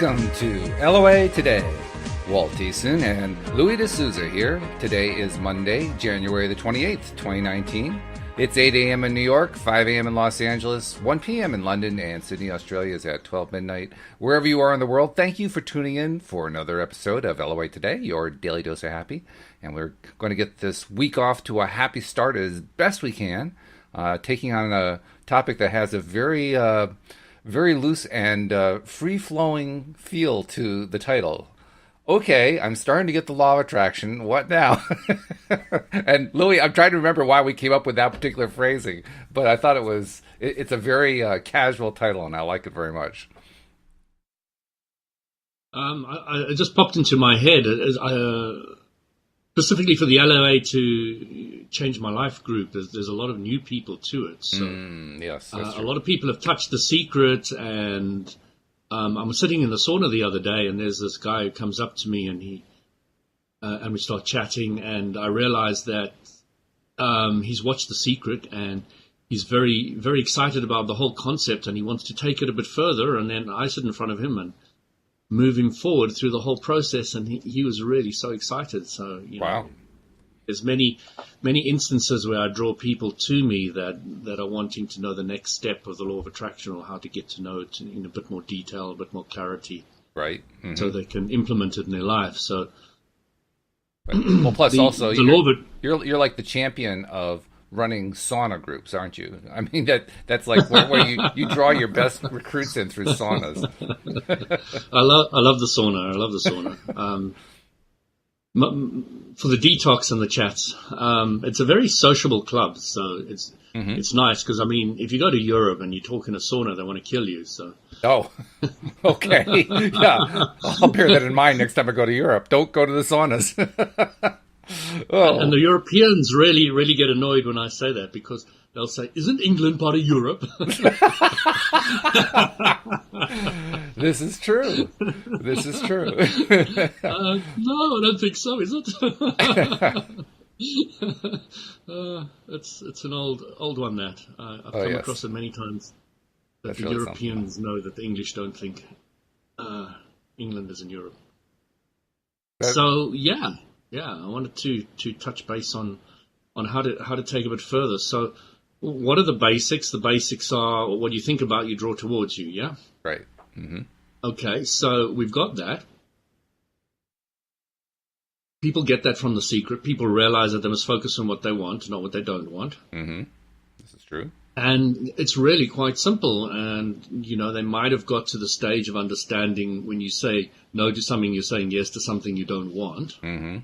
Welcome to LOA Today. Walt Thiessen and Louis D'Souza here. Today is Monday, January the 28th, 2019. It's 8 a.m. in New York, 5 a.m. in Los Angeles, 1 p.m. in London, and Sydney, Australia is at 12 midnight. Wherever you are in the world, thank you for tuning in for another episode of LOA Today, your daily dose of happy. And we're going to get this week off to a happy start as best we can, taking on a topic that has a very loose and free-flowing feel to the title. Okay, I'm starting to get the law of attraction. What now? And Louis, I'm trying to remember why we came up with that particular phrasing, but I thought it's a very casual title, and I like it very much. I just popped into my head, specifically for the LOA to Change My Life group. There's a lot of new people to it. So yes, a lot of people have touched the secret, and I was sitting in the sauna the other day, and there's this guy who comes up to me, and we start chatting, and I realized that he's watched The Secret, and he's very, very excited about the whole concept, and he wants to take it a bit further. And then I sit in front of him and move him forward through the whole process, and he was really so excited. So, wow. There's many instances where I draw people to me that are wanting to know the next step of the law of attraction, or how to get to know it in a bit more detail, a bit more clarity, right? Mm-hmm. So they can implement it in their life. So, well, plus also the law of it, you're like the champion of running sauna groups, aren't you? I mean, that's like where you draw your best recruits in through saunas. I love the sauna. I love the sauna. For the detox and the chats, it's a very sociable club, so it's nice, because I mean, if you go to Europe and you talk in a sauna, they want to kill you. So okay, yeah, I'll bear that in mind next time I go to Europe. Don't go to the saunas. And the Europeans really get annoyed when I say that, because they'll say, "Isn't England part of Europe?" This is true. No, I don't think so. Is it? It's an old one that I've come across it many times. That the Europeans know that the English don't think England is in Europe. So yeah, I wanted to touch base on how to take a bit further. So, what are the basics? The basics are what you think about, you draw towards you. Yeah. Right. Mm-hmm. Okay, so we've got that. People get that from The Secret. People realize that they must focus on what they want, not what they don't want. Mm-hmm. This is true. And it's really quite simple. And, they might have got to the stage of understanding when you say no to something, you're saying yes to something you don't want. Mm-hmm.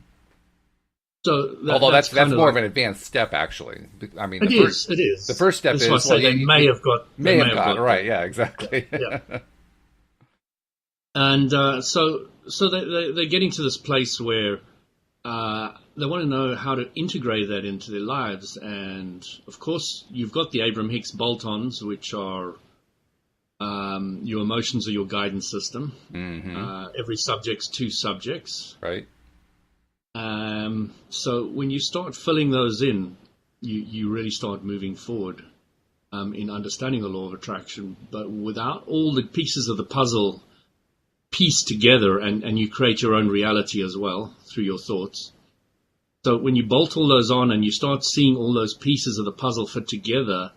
So although that's more of an advanced step, actually. I mean, it is. The first step is they may have got right. Yeah, exactly. Yeah. And so they're getting to this place where they want to know how to integrate that into their lives. And of course, you've got the Abraham Hicks bolt-ons, which are your emotions are your guidance system. Mm-hmm. Every subject's two subjects. Right. So when you start filling those in, you really start moving forward in understanding the law of attraction, but without all the pieces of the puzzle pieced together, and you create your own reality as well through your thoughts. So when you bolt all those on and you start seeing all those pieces of the puzzle fit together,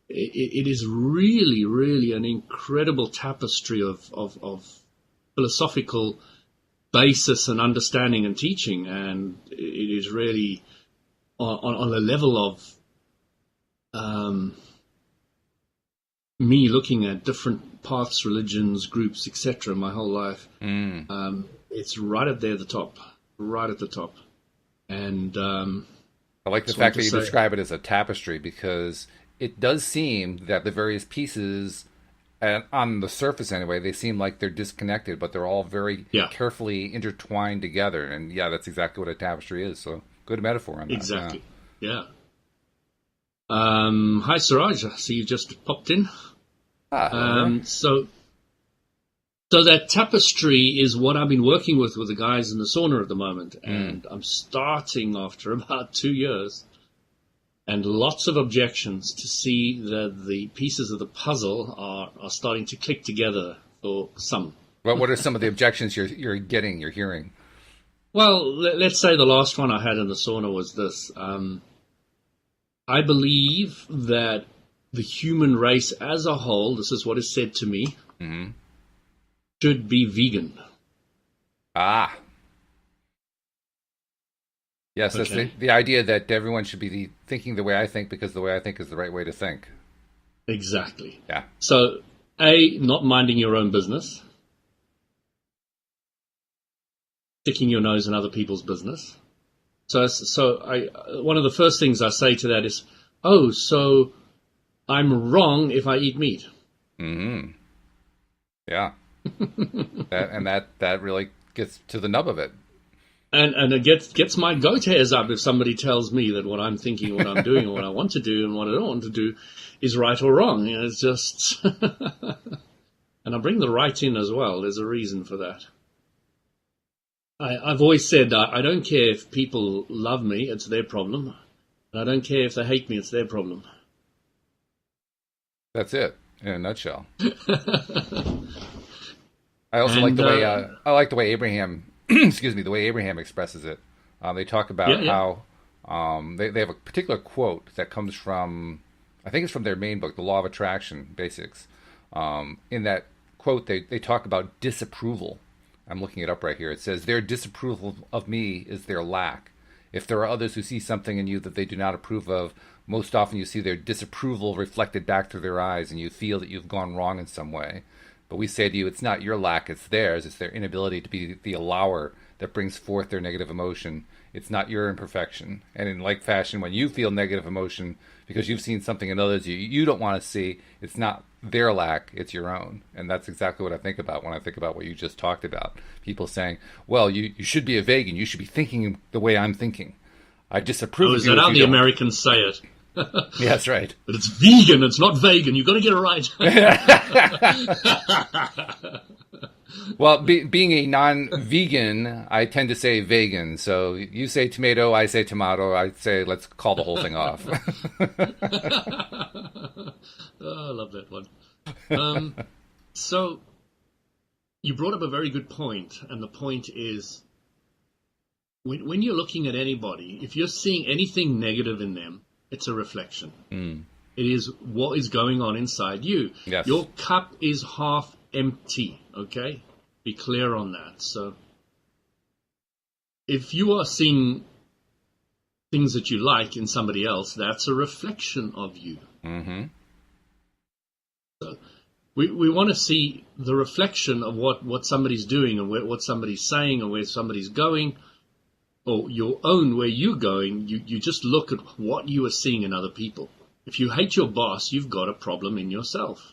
it is really, really an incredible tapestry of philosophical basis and understanding and teaching, and it is really on a level of me looking at different paths, religions, groups, etc. my whole life. It's right up there at the top, and I like the fact that you describe it as a tapestry, because it does seem that the various pieces, and on the surface anyway, they seem like they're disconnected, but they're all very carefully intertwined together. And that's exactly what a tapestry is. So good metaphor on that. Exactly. Yeah. Hi, Siraj. I see you just popped in. So that tapestry is what I've been working with the guys in the sauna at the moment. And I'm starting after about 2 years and lots of objections to see that the pieces of the puzzle are starting to click together for some. What are some of the objections you're hearing? Well, let's say the last one I had in the sauna was this. I believe that the human race as a whole, this is what is said to me, Mm-hmm. should be vegan. Ah, yes, that's Okay. the idea that everyone should be thinking the way I think because the way I think is the right way to think. Exactly. Yeah. So, A, not minding your own business, sticking your nose in other people's business. One of the first things I say to that is, oh, so I'm wrong if I eat meat. Mm-hmm. Yeah. that really gets to the nub of it. And it gets my goat hairs up if somebody tells me that what I'm thinking, what I'm doing, or what I want to do, and what I don't want to do is right or wrong. You know, it's just, and I bring the right in as well. There's a reason for that. I've always said I don't care if people love me; it's their problem. And I don't care if they hate me; it's their problem. That's it in a nutshell. I also like And the way Abraham, excuse me, the way Abraham expresses it. They talk about how they have a particular quote that comes from, I think it's from their main book, The Law of Attraction Basics. In that quote, they talk about disapproval. I'm looking it up right here. It says, their disapproval of me is their lack. If there are others who see something in you that they do not approve of, most often you see their disapproval reflected back through their eyes and you feel that you've gone wrong in some way. But we say to you, it's not your lack, it's theirs. It's their inability to be the allower that brings forth their negative emotion. It's not your imperfection. And in like fashion, when you feel negative emotion because you've seen something in others you don't want to see, it's not their lack, it's your own. And that's exactly what I think about when I think about what you just talked about. People saying, well, you should be a vegan. You should be thinking the way I'm thinking. I disapprove of Is you that if how you the don't. Americans say it? Yeah, that's right. But it's vegan, it's not vegan. You've got to get it right. Well, being a non-vegan, I tend to say vegan. So you say tomato, I say tomato. I say let's call the whole thing off. Oh, I love that one. So you brought up a very good point, and the point is when you're looking at anybody, if you're seeing anything negative in them, it's a reflection. Mm. It is what is going on inside you. Yes. Your cup is half empty, okay? Be clear on that. So if you are seeing things that you like in somebody else, that's a reflection of you. Mm-hmm. So we want to see the reflection of what somebody's doing and what somebody's saying and where somebody's going, or your own where you're going. You just look at what you are seeing in other people. If you hate your boss, you've got a problem in yourself.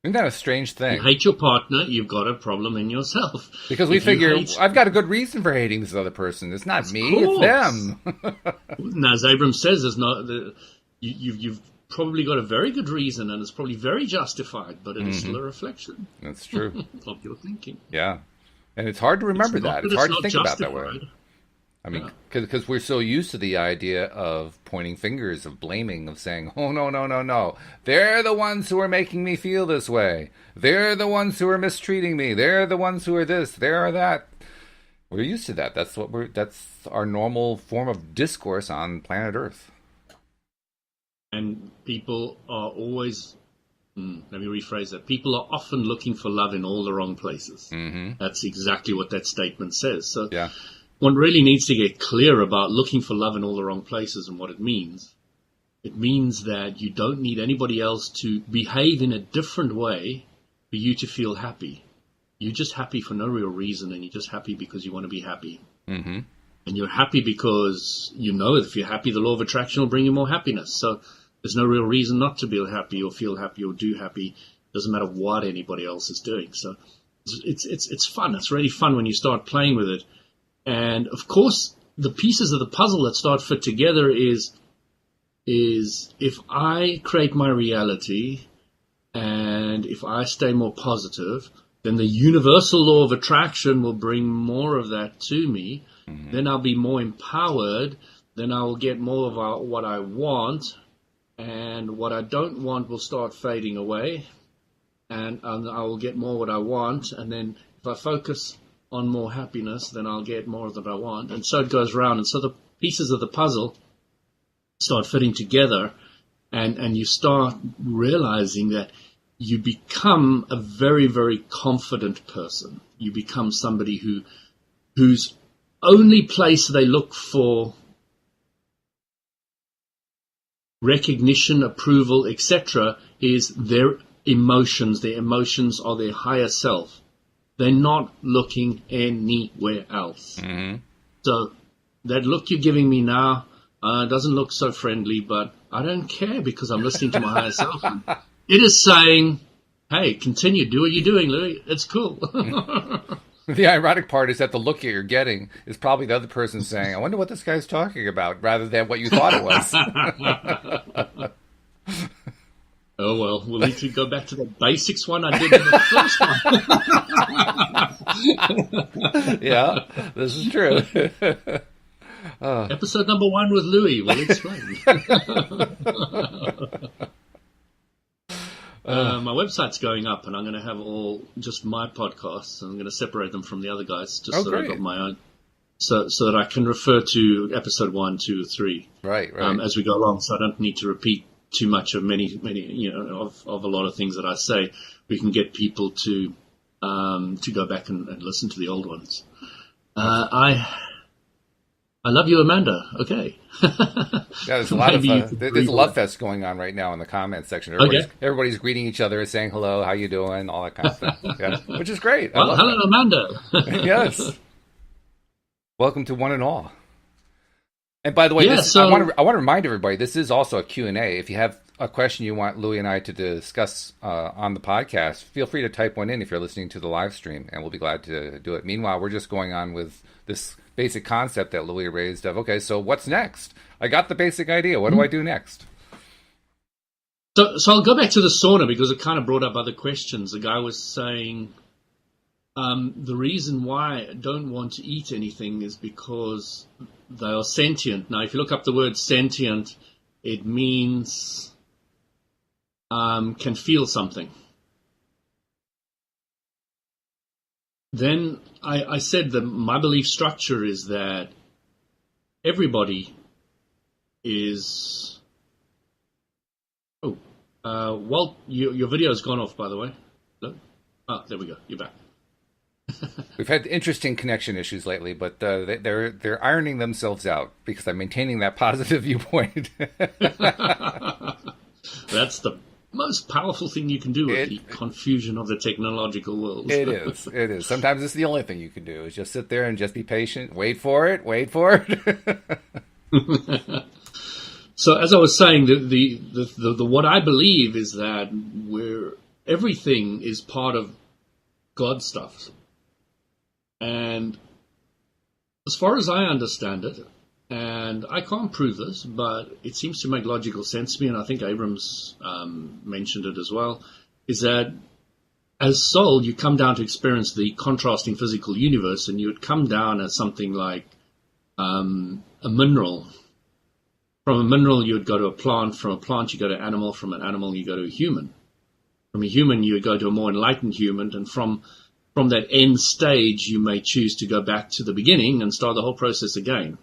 Isn't that a strange thing? If you hate your partner, you've got a problem in yourself. Because we If you figure, hate- I've got a good reason for hating this other person. It's not me, course. it's them. And as Abram says, there's not you've probably got a very good reason, and it's probably very justified, but it is still a reflection That's true. of your thinking. Yeah. And it's hard to remember It's not that. that It's hard to not think about that way. justified. I mean, because we're so used to the idea of pointing fingers, of blaming, of saying, oh, no, no, no, no. They're the ones who are making me feel this way. They're the ones who are mistreating me. They're the ones who are this. They're that. We're used to that. That's our normal form of discourse on planet Earth. And people are always, let me rephrase that, people are often looking for love in all the wrong places. Mm-hmm. That's exactly what that statement says. So Yeah. one really needs to get clear about looking for love in all the wrong places and what it means. It means that you don't need anybody else to behave in a different way for you to feel happy. You're just happy for no real reason, and you're just happy because you want to be happy. Mm-hmm. And you're happy because you know if you're happy, the law of attraction will bring you more happiness. So there's no real reason not to be happy or feel happy or do happy. Doesn't matter what anybody else is doing. So it's fun. It's really fun when you start playing with it. And of course, the pieces of the puzzle that start fit together is if I create my reality and if I stay more positive, then the universal law of attraction will bring more of that to me. Mm-hmm. Then I'll be more empowered. Then I will get more of what I want, and what I don't want will start fading away. and I will get more what I want. And then if I focus on more happiness, then I'll get more that I want. And so it goes round. And so the pieces of the puzzle start fitting together, and you start realizing that you become a very, very confident person. You become somebody whose only place they look for recognition, approval, etc., is their emotions. Their emotions are their higher self. They're not looking anywhere else. Mm-hmm. So that look you're giving me now doesn't look so friendly, but I don't care because I'm listening to my higher self. It is saying, hey, continue, do what you're doing, Louis. It's cool. The ironic part is that the look you're getting is probably the other person saying, I wonder what this guy's talking about, rather than what you thought it was. Oh, well, we'll need to go back to the basics one I did in the first one. Yeah, this is true. Episode number 1 with Louis will explain. My website's going up, and I'm going to have all just my podcasts, and I'm going to separate them from the other guys, just so I've got my own, so that I can refer to episode 1, 2, 3, right, as we go along, so I don't need to repeat too much of many, of a lot of things that I say. We can get people to go back and listen to the old ones. I love you, Amanda. Okay. Yeah, there's a lot of there's a love fest going on right now in the comments section. Everybody's greeting each other, saying hello, how you doing, all that kind of stuff. Yeah, which is great. Well, hello, Amanda. Yes. Welcome to one and all. And by the way, I want to remind everybody, this is also a Q&A. If you have a question you want Louis and I to discuss on the podcast, feel free to type one in if you're listening to the live stream, and we'll be glad to do it. Meanwhile, we're just going on with this basic concept that Louis raised of, okay, so what's next? I got the basic idea. What do I do next? So I'll go back to the sauna because it kind of brought up other questions. The guy was saying the reason why I don't want to eat anything is because they are sentient. Now, if you look up the word sentient, it means can feel something. Then I said that my belief structure is that everybody is... Walt, your video's gone off, by the way. Hello? Oh, there we go. You're back. We've had interesting connection issues lately, but they're ironing themselves out because I'm maintaining that positive viewpoint. That's the most powerful thing you can do with the confusion of the technological world. It is. Sometimes it's the only thing you can do is just sit there and just be patient. Wait for it. So as I was saying, the what I believe is that everything is part of God's stuff. And as far as I understand it, and I can't prove this, but it seems to make logical sense to me, and I think Abrams mentioned it as well, is that as soul, you come down to experience the contrasting physical universe, and you would come down as something like a mineral. From a mineral, you would go to a plant. From a plant, you go to an animal. From an animal, you go to a human. From a human, you would go to a more enlightened human, and from that end stage, you may choose to go back to the beginning and start the whole process again.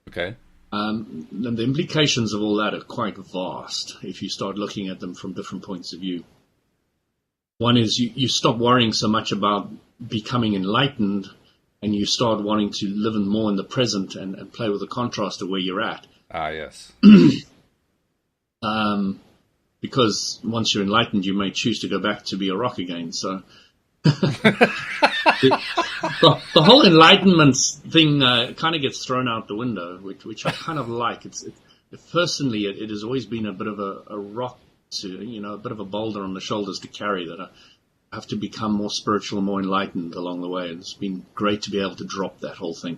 Okay. And the implications of all that are quite vast if you start looking at them from different points of view. One is you stop worrying so much about becoming enlightened, and you start wanting to live more in the present and play with the contrast of where you're at. Ah, yes. Because once you're enlightened, you may choose to go back to be a rock again. So the whole enlightenment thing kind of gets thrown out the window, which I kind of like. Personally, it has always been a bit of a rock to, a bit of a boulder on the shoulders to carry, that I have to become more spiritual and more enlightened along the way. And it's been great to be able to drop that whole thing.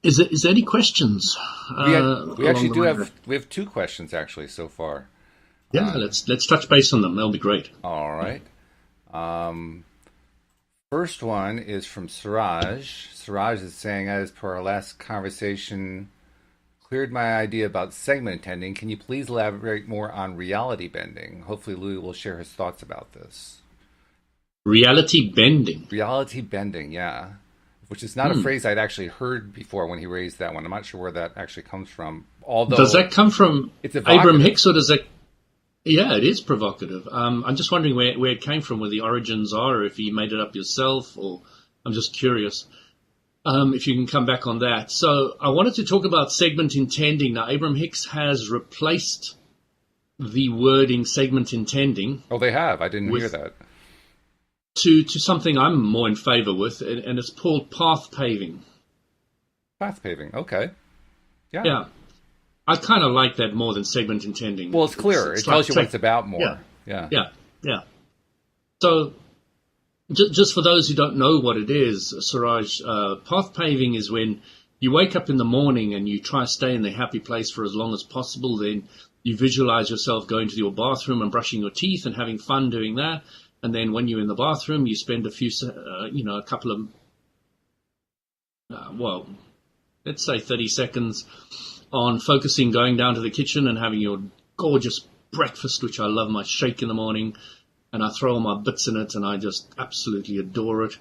Is there any questions? We actually do have 2 questions actually so far. Yeah, let's touch base on them. That'll be great. All right. First one is from Siraj. Siraj is saying, as per our last conversation, cleared my idea about segment intending. Can you please elaborate more on reality bending? Hopefully, Louis will share his thoughts about this. Reality bending. Reality bending, yeah. Which is not a phrase I'd actually heard before when he raised that one. I'm not sure where that actually comes from. Although does that come from it's Abraham Hicks, or does that? Yeah, it is provocative. I'm just wondering where it came from, where the origins are, or if you made it up yourself, or I'm just curious. If you can come back on that. So I wanted to talk about segment intending. Now, Abraham Hicks has replaced the wording segment intending. Oh, they have. I didn't hear that. To something I'm more in favor with, and it's called path paving. Path paving, okay. Yeah. I kind of like that more than segment intending. Well, it's clearer. It tells you what it's about more. Yeah. So, just for those who don't know what it is, Suraj, path paving is when you wake up in the morning and you try to stay in the happy place for as long as possible. Then you visualize yourself going to your bathroom and brushing your teeth and having fun doing that. And then when you're in the bathroom, you spend a couple of, let's say 30 seconds on focusing, going down to the kitchen and having your gorgeous breakfast, which I love, my shake in the morning. And I throw all my bits in it, and I just absolutely adore it.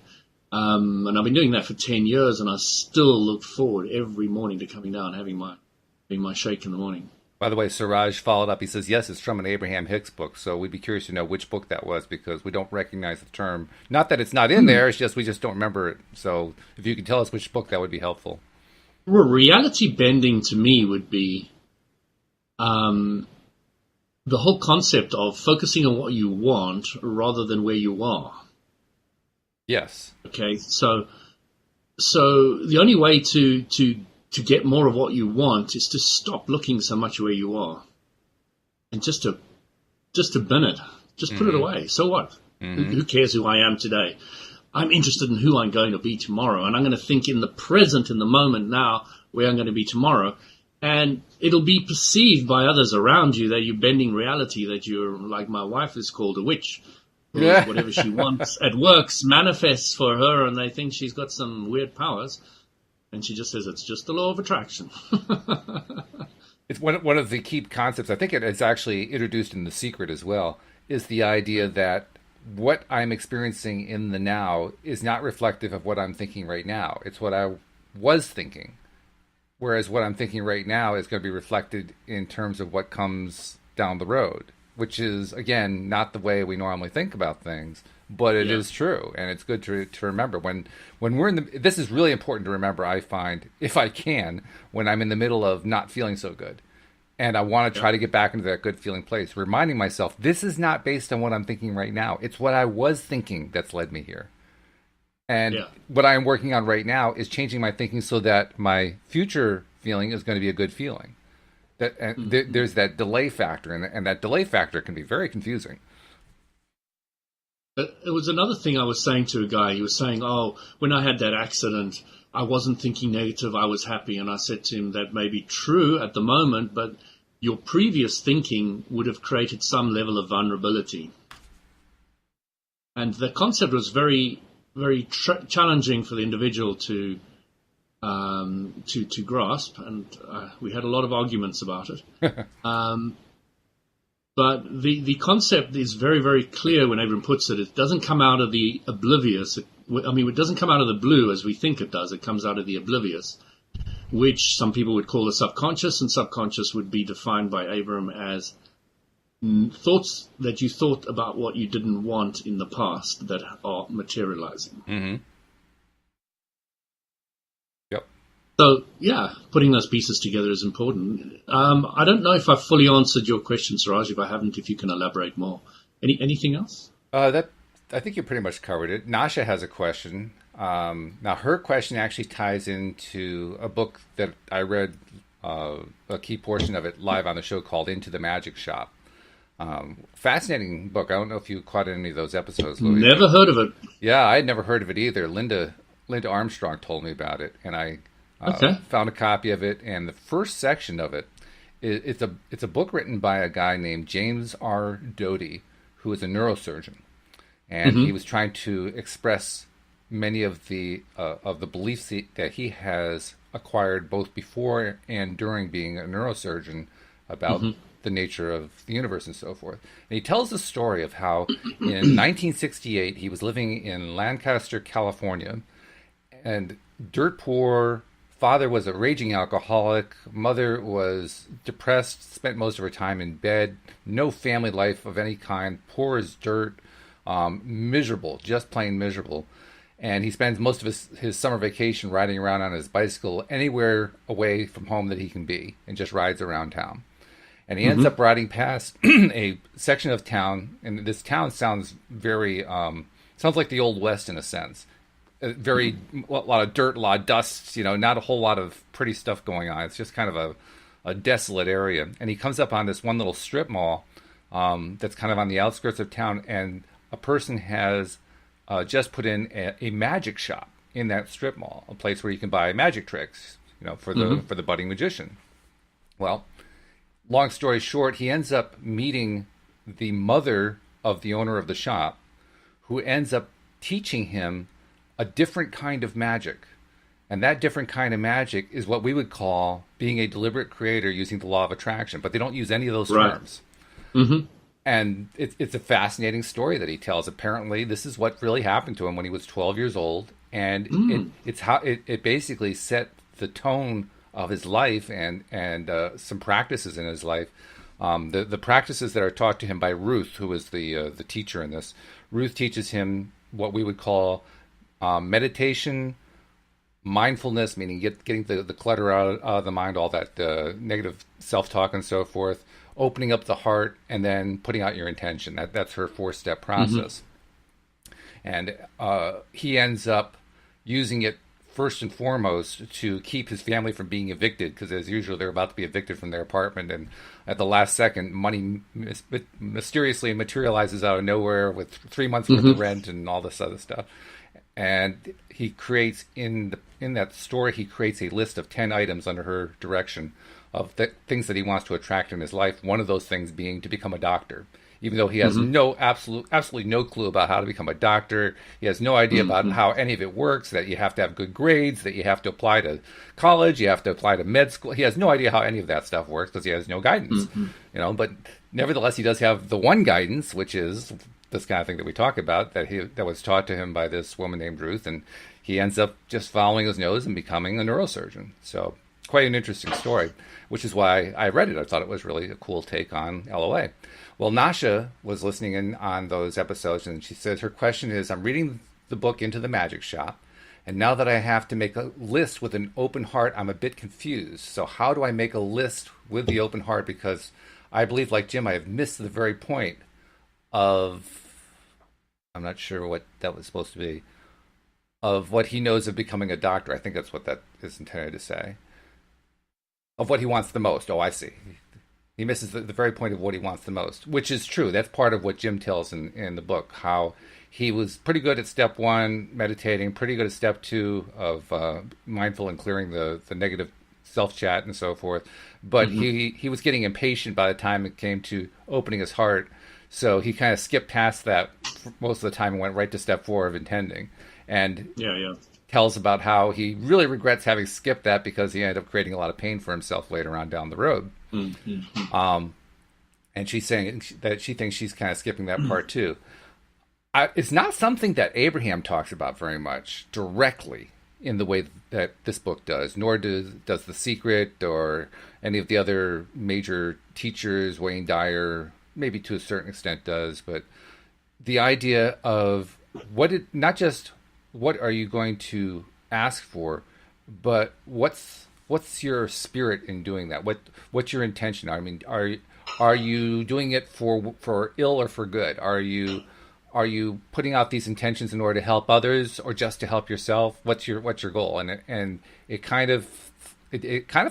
And I've been doing that for 10 years, and I still look forward every morning to coming down and having my shake in the morning. By the way, Suraj followed up. He says, yes, it's from an Abraham Hicks book. So we'd be curious to know which book that was, because we don't recognize the term. Not that it's not in there, it's just we just don't remember it. So if you could tell us which book, that would be helpful. Well, reality bending to me would be the whole concept of focusing on what you want rather than where you are. Yes. Okay, so the only way to get more of what you want is to stop looking so much where you are, and just to bin it, just put it away. So what? Who cares who I am today? I'm interested in who I'm going to be tomorrow, and I'm going to think in the present, in the moment now, where I'm going to be tomorrow, and it'll be perceived by others around you that you're bending reality, that you're, like my wife is called, a witch. Yeah. Whatever she wants at work manifests for her, and they think she's got some weird powers. And she just says it's just the law of attraction. It's one of the key concepts. I think it is actually introduced in The Secret as well, is the idea that what I'm experiencing in the now is not reflective of what I'm thinking right now. It's what I was thinking. Whereas what I'm thinking right now is going to be reflected in terms of what comes down the road, which is, again, not the way we normally think about things. But it is true, and it's good to remember when we're in the. This is really important to remember. I find, if I can, when I'm in the middle of not feeling so good, and I want to try to get back into that good feeling place, reminding myself this is not based on what I'm thinking right now. It's what I was thinking that's led me here, and what I'm working on right now is changing my thinking so that my future feeling is going to be a good feeling. That there's that delay factor, and that delay factor can be very confusing. It was another thing I was saying to a guy. He was saying, when I had that accident, I wasn't thinking negative, I was happy. And I said to him, that may be true at the moment, but your previous thinking would have created some level of vulnerability. And the concept was very, very challenging for the individual to grasp. And we had a lot of arguments about it. But the concept is very, very clear when Abraham puts it. It doesn't come out of the oblivious. It doesn't come out of the blue as we think it does. It comes out of the oblivious, which some people would call the subconscious, and subconscious would be defined by Abraham as thoughts that you thought about what you didn't want in the past that are materializing. Mm-hmm. So, putting those pieces together is important. I don't know if I fully answered your question, Suraj. If I haven't, if you can elaborate more. Anything else? I think you pretty much covered it. Nasha has a question. Now, her question actually ties into a book that I read, a key portion of it live on the show called Into the Magic Shop. Fascinating book. I don't know if you caught any of those episodes, Louis. Never heard of it. Yeah, I had never heard of it either. Linda Armstrong told me about it, and I found a copy of it. And the first section of it, it's a book written by a guy named James R. Doty, who is a neurosurgeon, and he was trying to express many of the beliefs that he has acquired both before and during being a neurosurgeon about the nature of the universe and so forth. And he tells the story of how in 1968 he was living in Lancaster, California, and dirt poor. Father was a raging alcoholic. Mother was depressed, spent most of her time in bed. No family life of any kind. Poor as dirt. Miserable, just plain miserable. And he spends most of his summer vacation riding around on his bicycle anywhere away from home that he can be, and just rides around town. And he ends up riding past a section of town, and this town sounds very, sounds like the Old West in a sense. A lot of dirt, a lot of dust, not a whole lot of pretty stuff going on. It's just kind of a desolate area. And he comes up on this one little strip mall that's kind of on the outskirts of town, and a person has just put in a magic shop in that strip mall, a place where you can buy magic tricks, for the budding magician. Well, long story short, he ends up meeting the mother of the owner of the shop, who ends up teaching him a different kind of magic. And that different kind of magic is what we would call being a deliberate creator using the law of attraction. But they don't use any of those terms. And it's a fascinating story that he tells. Apparently, this is what really happened to him when he was 12 years old. And it's how it basically set the tone of his life and some practices in his life. The practices that are taught to him by Ruth, who is the teacher in this. Ruth teaches him what we would call meditation, mindfulness, meaning getting the clutter out of the mind, all that negative self-talk and so forth, opening up the heart, and then putting out your intention. That's her 4-step process. And he ends up using it first and foremost to keep his family from being evicted, because as usual, they're about to be evicted from their apartment, and at the last second, money mysteriously materializes out of nowhere with 3 months worth of rent and all this other stuff. And he creates, in that story, he creates a list of 10 items under her direction of the things that he wants to attract in his life. One of those things being to become a doctor. Even though he has absolutely no clue about how to become a doctor. He has no idea about how any of it works, that you have to have good grades, that you have to apply to college, you have to apply to med school. He has no idea how any of that stuff works because he has no guidance. But nevertheless, he does have the one guidance, which is this kind of thing that we talk about, that was taught to him by this woman named Ruth, and he ends up just following his nose and becoming a neurosurgeon. So quite an interesting story, which is why I read it. I thought it was really a cool take on LOA. Well, Nasha was listening in on those episodes, and she says her question is, I'm reading the book Into the Magic Shop, and now that I have to make a list with an open heart, I'm a bit confused. So how do I make a list with the open heart? Because I believe, like Jim, I have missed the very point of, I'm not sure what that was supposed to be, of what he knows of becoming a doctor. I think that's what that is intended to say. Of what he wants the most. Oh, I see. He misses the very point of what he wants the most, which is true. That's part of what Jim tells in the book, how he was pretty good at step 1, meditating, pretty good at step 2 of mindful and clearing the negative self-chat and so forth. But he was getting impatient by the time it came to opening his heart. So he kind of skipped past that most of the time and went right to step 4 of intending. And tells about how he really regrets having skipped that because he ended up creating a lot of pain for himself later on down the road. And she's saying that she thinks she's kind of skipping that part too. It's not something that Abraham talks about very much directly in the way that this book does, nor does The Secret or any of the other major teachers. Wayne Dyer, maybe to a certain extent, does. But the idea of not just what are you going to ask for, but what's your spirit in doing that? What's your intention? I mean, are you doing it for ill or for good? Are you putting out these intentions in order to help others or just to help yourself? What's your goal? And it kind of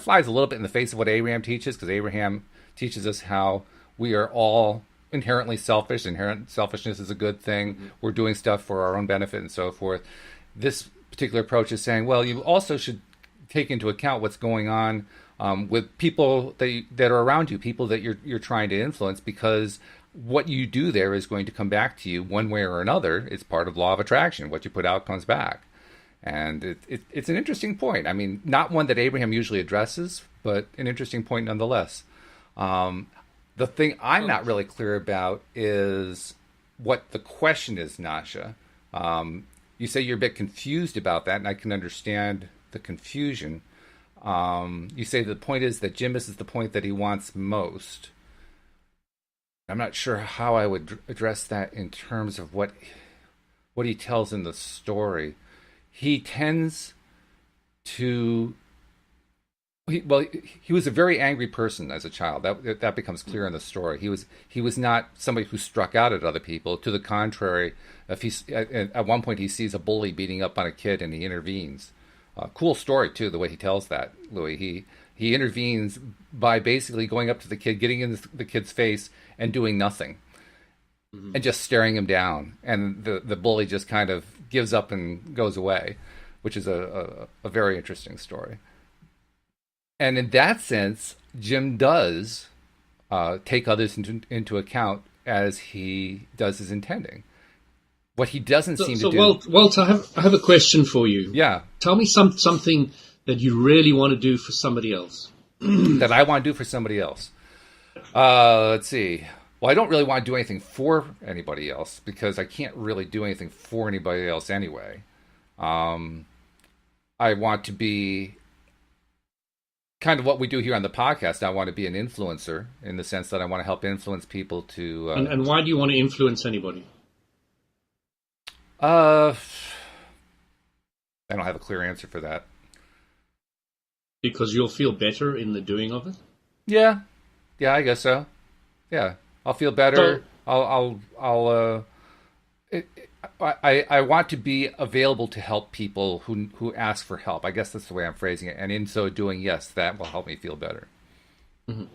flies a little bit in the face of what Abraham teaches, because Abraham teaches us how we are all inherently selfish. Inherent selfishness is a good thing. We're doing stuff for our own benefit and so forth. This particular approach is saying, well, you also should take into account what's going on with people that are around you, people that you're trying to influence, because what you do there is going to come back to you one way or another. It's part of law of attraction. What you put out comes back. And it's an interesting point. I mean, not one that Abraham usually addresses, but an interesting point nonetheless. The thing I'm not really clear about is what the question is, Nasha. You say you're a bit confused about that, and I can understand the confusion. You say the point is that Jim misses the point that he wants most. I'm not sure how I would address that in terms of what he tells in the story. He tends to he was a very angry person as a child. That becomes clear in the story. He was not somebody who struck out at other people. To the contrary, if he at one point he sees a bully beating up on a kid and he intervenes. Cool story too, the way he tells that, Louis. He intervenes by basically going up to the kid, getting in the kid's face, and doing nothing, and just staring him down. And the bully just kind of gives up and goes away, which is a very interesting story. And in that sense, Jim does take others into account as he does his intending. What he doesn't seem to do... Walt, I have a question for you. Yeah. Tell me something that you really want to do for somebody else. That I want to do for somebody else. Let's see. Well, I don't really want to do anything for anybody else because I can't really do anything for anybody else anyway. I want to be kind of what we do here on the podcast. I want to be an influencer in the sense that I want to help influence people to... And why do you want to influence anybody? I don't have a clear answer for that. Because you'll feel better in the doing of it? Yeah, I guess so. Yeah, I'll feel better. So, I want to be available to help people who ask for help. I guess that's the way I'm phrasing it. And in so doing, yes, that will help me feel better. Mm-hmm.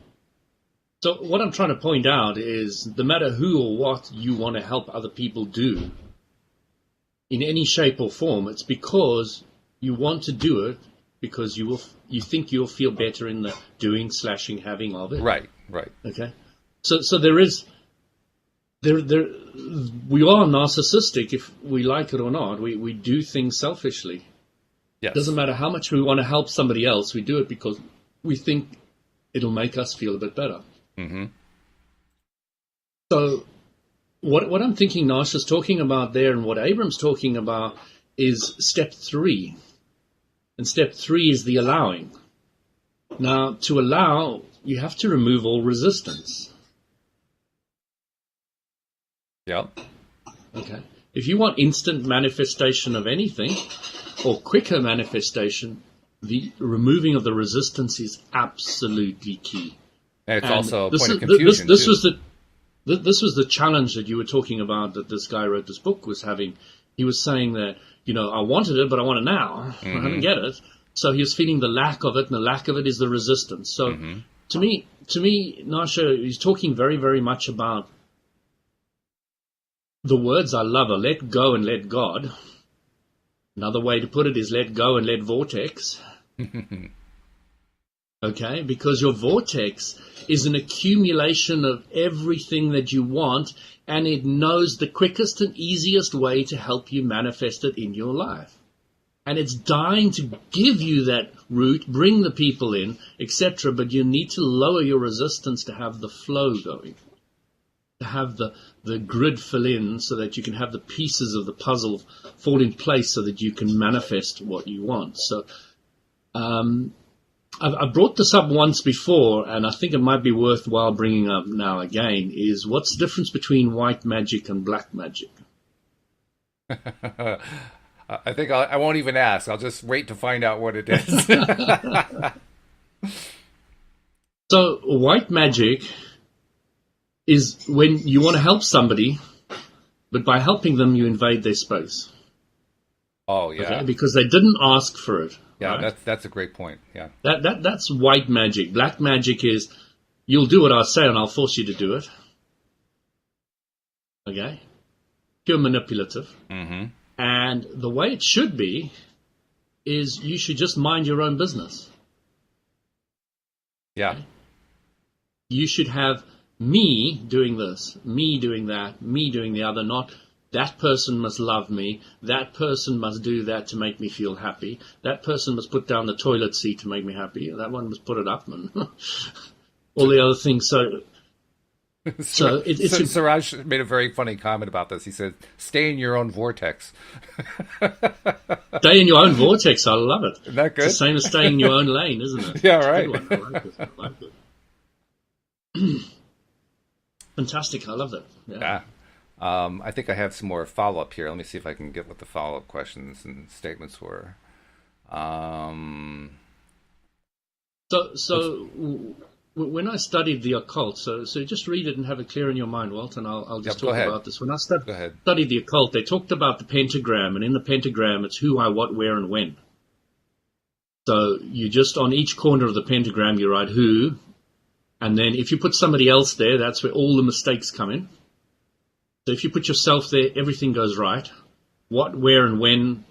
So what I'm trying to point out is no matter who or what you want to help other people do, in any shape or form, it's because you want to do it because you think you'll feel better in the doing / having of it. Right. Okay. So there is we are narcissistic if we like it or not. We do things selfishly. Yes. Doesn't matter how much we want to help somebody else, we do it because we think it'll make us feel a bit better. Mm-hmm. So what I'm thinking Nasha's talking about there and what Abram's talking about is step 3. And step 3 is the allowing. Now, to allow, you have to remove all resistance. Yep. Okay. If you want instant manifestation of anything, or quicker manifestation, the removing of the resistance is absolutely key. And it's also a point of confusion, This was the challenge that you were talking about that this guy wrote this book was having. He was saying that, I wanted it, but I want it now. Mm-hmm. I haven't get it. So he was feeling the lack of it, and the lack of it is the resistance. So to me, Nasha, he's talking very, very much about the words I love are let go and let God. Another way to put it is let go and let vortex. Okay, because your vortex is an accumulation of everything that you want, and it knows the quickest and easiest way to help you manifest it in your life. And it's dying to give you that route, bring the people in, etc., but you need to lower your resistance to have the flow going, to have the grid fill in so that you can have the pieces of the puzzle fall in place so that you can manifest what you want. So, I've brought this up once before, and I think it might be worthwhile bringing up now again, is what's the difference between white magic and black magic? I think I won't even ask. I'll just wait to find out what it is. So white magic is when you want to help somebody, but by helping them, you invade their space. Oh, yeah. Okay? Because they didn't ask for it. Yeah, right? that's a great point. Yeah. That's white magic. Black magic is you'll do what I say and I'll force you to do it. Okay? Pure manipulative. Mm-hmm. And the way it should be is you should just mind your own business. Yeah. Okay? You should have me doing this, me doing that, me doing the other, not That person must love me. That person must do that to make me feel happy. That person must put down the toilet seat to make me happy. That one must put it up, and all the other things. Suraj made a very funny comment about this. He said, "Stay in your own vortex." Stay in your own vortex. I love it. Isn't that good? It's the same as staying in your own lane, isn't it? Yeah, right. It's a good one. I like it. Fantastic. I love that. Yeah. I think I have some more follow-up here. Let me see if I can get what the follow-up questions and statements were. When I studied the occult, so just read it and have it clear in your mind, Walt, and I'll just talk about this. When I studied the occult, they talked about the pentagram, and in the pentagram, it's who, I, what, where, and when. So you just, on each corner of the pentagram, you write who, and then if you put somebody else there, that's where all the mistakes come in. So if you put yourself there, everything goes right. What, where, and when,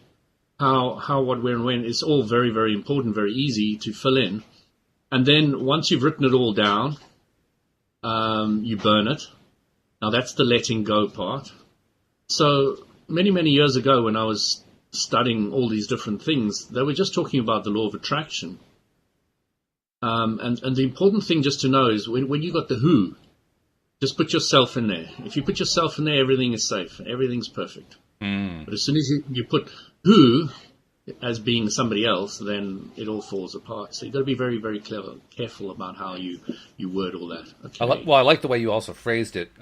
how, what, where, and when, it's all very, very important, very easy to fill in. And then once you've written it all down, you burn it. Now that's the letting go part. So many, many years ago when I was studying all these different things, they were just talking about the law of attraction. And the important thing just to know is when you got the who, just put yourself in there. If you put yourself in there, everything is safe. Everything's perfect. But as soon as you put who as being somebody else, then it all falls apart. So you've got to be very, very careful about how you word all that. Okay. I like the way you also phrased it.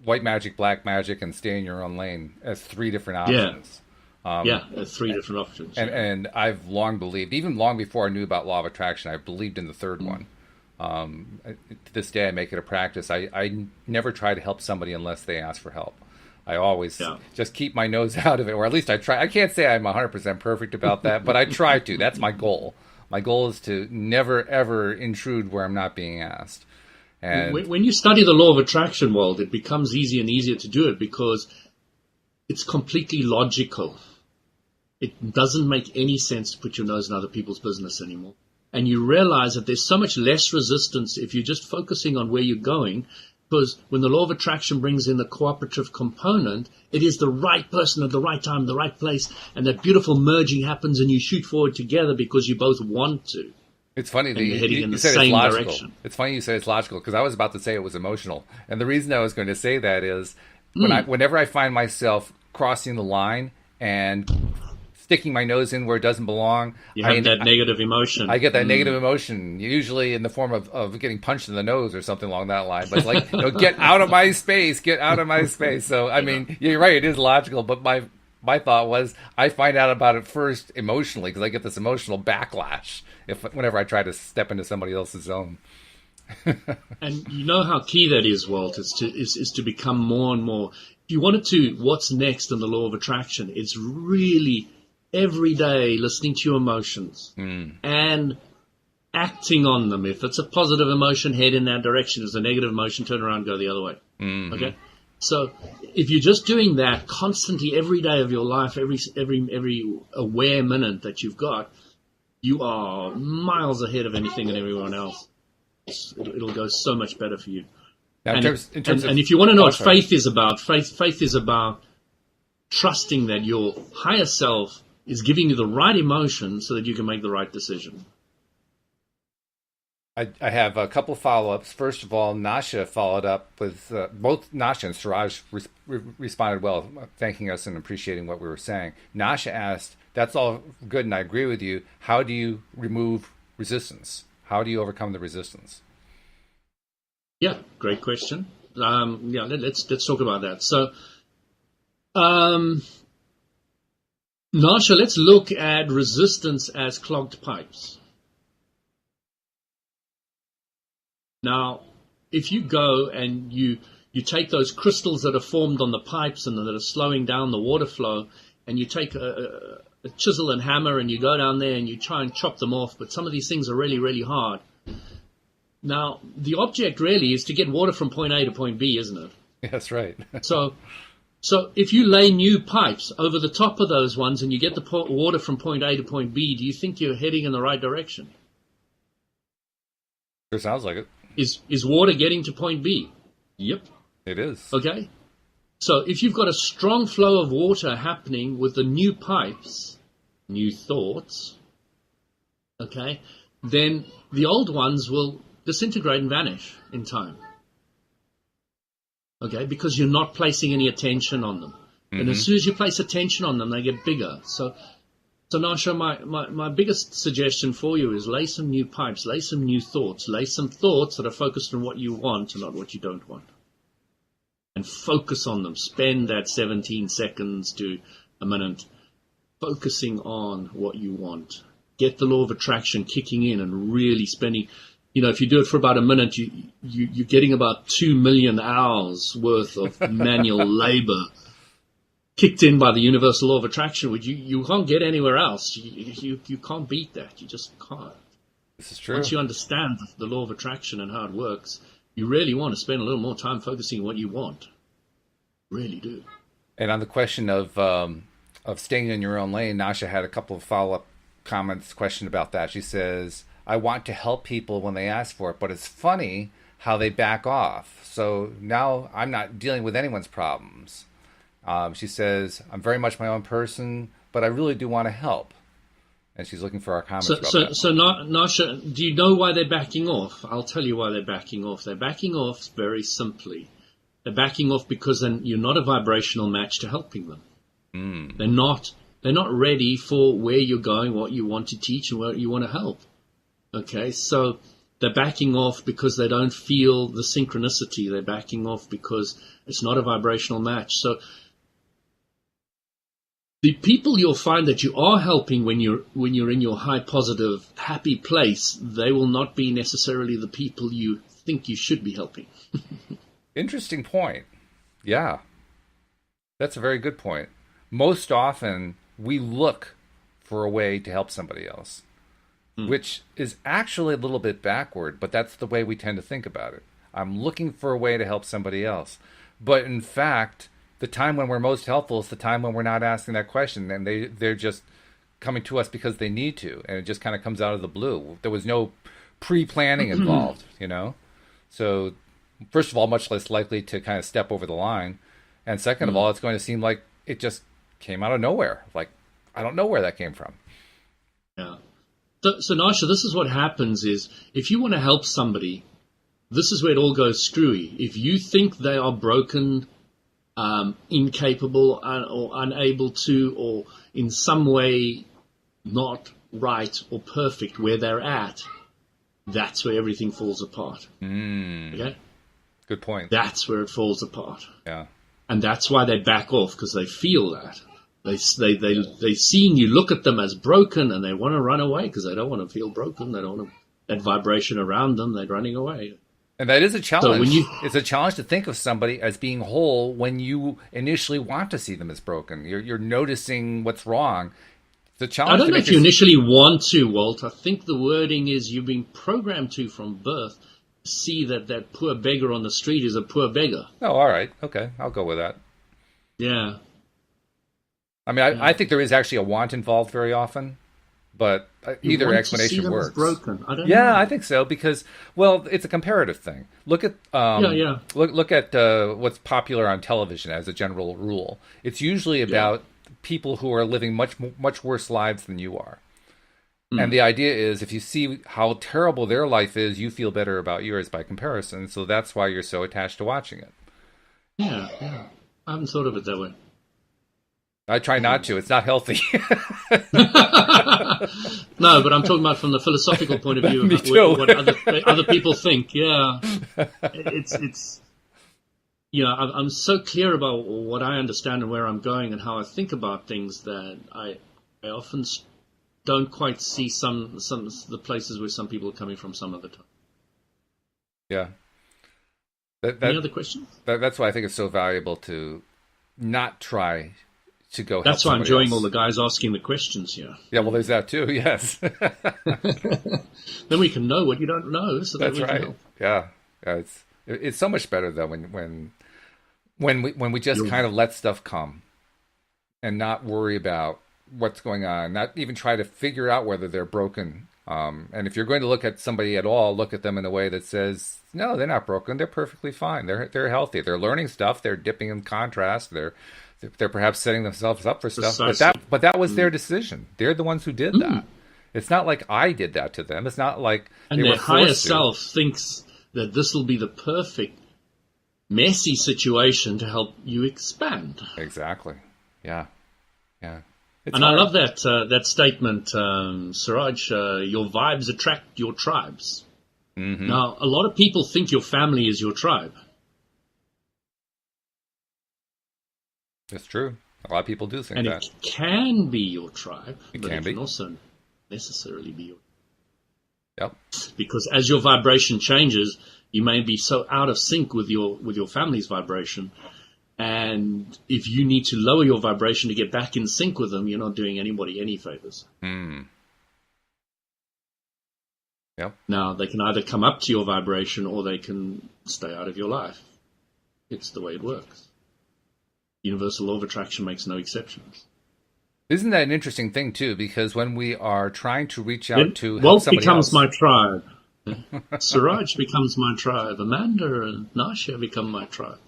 White magic, black magic, and stay in your own lane as three different options. Three different options. And I've long believed, even long before I knew about law of attraction, I believed in the third one. To this day, I make it a practice. I never try to help somebody unless they ask for help. I always just keep my nose out of it, or at least I try. I can't say I'm 100% perfect about that, but I try to. That's my goal. My goal is to never, ever intrude where I'm not being asked. And when you study the law of attraction, Walt, it becomes easier and easier to do it because it's completely logical. It doesn't make any sense to put your nose in other people's business anymore. And you realize that there's so much less resistance if you're just focusing on where you're going, because when the law of attraction brings in the cooperative component, it is the right person at the right time, the right place, and that beautiful merging happens and you shoot forward together because you both want to. It's funny that you're heading in the said same it's logical. direction. It's funny you say it's logical because I was about to say it was emotional. And the reason I was going to say that is whenever I find myself crossing the line and sticking my nose in where it doesn't belong. You have that negative emotion. I get that negative emotion, usually in the form of getting punched in the nose or something along that line. But it's like, get out of my space, get out of my space. So, I mean, you're right, it is logical. But my thought was I find out about it first emotionally because I get this emotional backlash whenever I try to step into somebody else's zone. And you know how key that is, Walt, is to become more and more. If you wanted to, what's next in the law of attraction? It's really every day listening to your emotions and acting on them. If it's a positive emotion, head in that direction. If it's a negative emotion, turn around, go the other way. Okay? So if you're just doing that constantly every day of your life, every aware minute that you've got, you are miles ahead of anything and everyone else. It'll go so much better for you. Now, and if you want to know what faith is about, faith is about trusting that your higher self is giving you the right emotion so that you can make the right decision. I have a couple follow-ups. First of all, Nasha followed up with both Nasha and Suraj responded well, thanking us and appreciating what we were saying. Nasha asked, that's all good and I agree with you. How do you remove resistance? How do you overcome the resistance? Yeah, great question. Let's talk about that. So, Nasha, let's look at resistance as clogged pipes. Now, if you go and you take those crystals that are formed on the pipes and that are slowing down the water flow, and you take a chisel and hammer and you go down there and you try and chop them off, but some of these things are really, really hard. Now, the object really is to get water from point A to point B, isn't it? That's right. So if you lay new pipes over the top of those ones and you get the water from point A to point B, do you think you're heading in the right direction? Sure sounds like it. Is water getting to point B? Yep. It is. Okay. So if you've got a strong flow of water happening with the new pipes, new thoughts, okay, then the old ones will disintegrate and vanish in time. Okay, because you're not placing any attention on them. Mm-hmm. And as soon as you place attention on them, they get bigger. So Nasha, my biggest suggestion for you is lay some new pipes, lay some new thoughts, lay some thoughts that are focused on what you want and not what you don't want. And focus on them. Spend that 17 seconds to a minute focusing on what you want. Get the law of attraction kicking in and really spending, if you do it for about a minute, you're getting about 2 million hours worth of manual labor kicked in by the universal law of attraction, which you can't get anywhere else. You can't beat that. You just can't. This is true. Once you understand the law of attraction and how it works, you really want to spend a little more time focusing on what you want. Really do. And on the question of staying in your own lane, Nasha had a couple of follow-up question about that. She says, I want to help people when they ask for it, but it's funny how they back off. So now I'm not dealing with anyone's problems. She says, I'm very much my own person, but I really do want to help. And she's looking for our comments about that. So Nasha, do you know why they're backing off? I'll tell you why they're backing off. They're backing off very simply. They're backing off because then you're not a vibrational match to helping them. Mm. They're not ready for where you're going, what you want to teach, and what you want to help. Okay, so they're backing off because they don't feel the synchronicity. They're backing off because it's not a vibrational match. So the people you'll find that you are helping when you're in your high positive, happy place, they will not be necessarily the people you think you should be helping. Interesting point. Yeah. That's a very good point. Most often, we look for a way to help somebody else, which is actually a little bit backward, but that's the way we tend to think about it. I'm looking for a way to help somebody else. But in fact, the time when we're most helpful is the time when we're not asking that question, and they're just coming to us because they need to, and it just kind of comes out of the blue. There was no pre-planning involved, So first of all, much less likely to kind of step over the line. And second of all, it's going to seem like it just came out of nowhere. Like, I don't know where that came from. Yeah. So Nasha, this is what happens is, if you want to help somebody, this is where it all goes screwy. If you think they are broken, incapable, or unable to, or in some way not right or perfect where they're at, that's where everything falls apart. Okay? Good point. That's where it falls apart. Yeah. And that's why they back off, because they feel that. They're seeing you look at them as broken, and they want to run away because they don't want to feel broken. They don't want that vibration around them. They're running away. And that is a challenge. It's a challenge to think of somebody as being whole when you initially want to see them as broken. You're noticing what's wrong. It's a challenge. I don't know if you initially want to, Walt. I think the wording is you've been programmed to from birth see that poor beggar on the street is a poor beggar. Oh, all right. Okay. I'll go with that. Yeah. I mean, I think there is actually a want involved very often, but either explanation works. Broken. I don't know. I think so, because, well, it's a comparative thing. Look at look at what's popular on television as a general rule. It's usually about people who are living much worse lives than you are. And the idea is, if you see how terrible their life is, you feel better about yours by comparison. So that's why you're so attached to watching it. Yeah. I haven't thought of it that way. I try not to. It's not healthy. No, but I'm talking about from the philosophical point of view of what other people think. Yeah. It's I'm so clear about what I understand and where I'm going and how I think about things that I often don't quite see some the places where some people are coming from some of the time. Yeah. Any other questions? That's why I think it's so valuable to not try to go help That's why I'm enjoying else. all the guys asking the questions here. Yeah, well, there's that too, yes. Then we can know what you don't know. So that's that we right. can help. Yeah, it's so much better though when we just kind of let stuff come and not worry about what's going on, not even try to figure out whether they're broken And if you're going to look at somebody at all, look at them in a way that says, no, they're not broken. They're perfectly fine. They're healthy. They're learning stuff. They're dipping in contrast. They're perhaps setting themselves up for stuff. But that was their decision. They're the ones who did that. It's not like I did that to them. It's not like and their higher self thinks that this will be the perfect messy situation to help you expand. Exactly. Yeah. It's and hard. I love that statement, Siraj. Your vibes attract your tribes. Mm-hmm. Now, a lot of people think your family is your tribe. It's true. A lot of people do think and that. It can be your tribe, but it can also necessarily be your. Yep. Because as your vibration changes, you may be so out of sync with your family's vibration, and if you need to lower your vibration to get back in sync with them, you're not doing anybody any favors. Yep. Now, they can either come up to your vibration or they can stay out of your life. It's the way it works. Universal law of attraction makes no exceptions. Isn't that an interesting thing, too? Because when we are trying to reach out to help Walt somebody becomes else... my tribe. Siraj becomes my tribe. Amanda and Nasha become my tribe.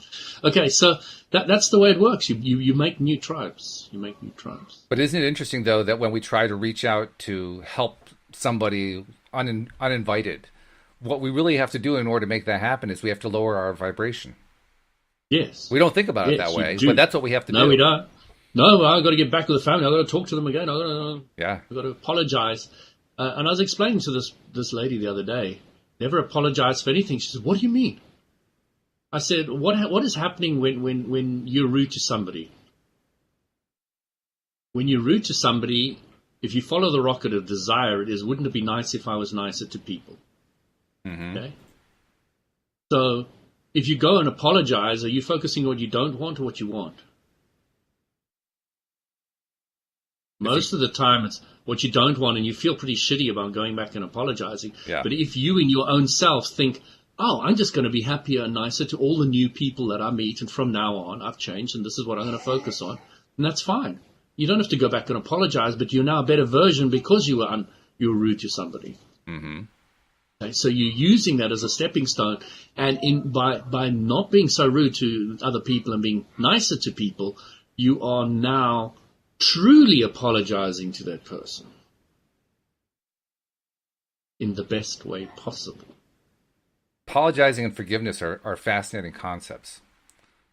Okay, so that's the way it works. You make new tribes. You make new tribes. But isn't it interesting, though, that when we try to reach out to help somebody uninvited, what we really have to do in order to make that happen is we have to lower our vibration. Yes. We don't think about it that way, but that's what we have to do. No, we don't. No, I've got to get back with the family. I've got to talk to them again. I've got to apologize. And I was explaining to this lady the other day, never apologize for anything. She said, what do you mean? I said, what is happening when you're rude to somebody? When you're rude to somebody, if you follow the rocket of desire, it is, wouldn't it be nice if I was nicer to people? Mm-hmm. Okay. So if you go and apologize, are you focusing on what you don't want or what you want? Most of the time, it's what you don't want, and you feel pretty shitty about going back and apologizing. Yeah. But if you in your own self think, oh, I'm just going to be happier and nicer to all the new people that I meet, and from now on, I've changed, and this is what I'm going to focus on, and that's fine. You don't have to go back and apologize, but you're now a better version because you were rude to somebody. Mm-hmm. Okay, so you're using that as a stepping stone, and by not being so rude to other people and being nicer to people, you are now truly apologizing to that person in the best way possible. Apologizing and forgiveness are fascinating concepts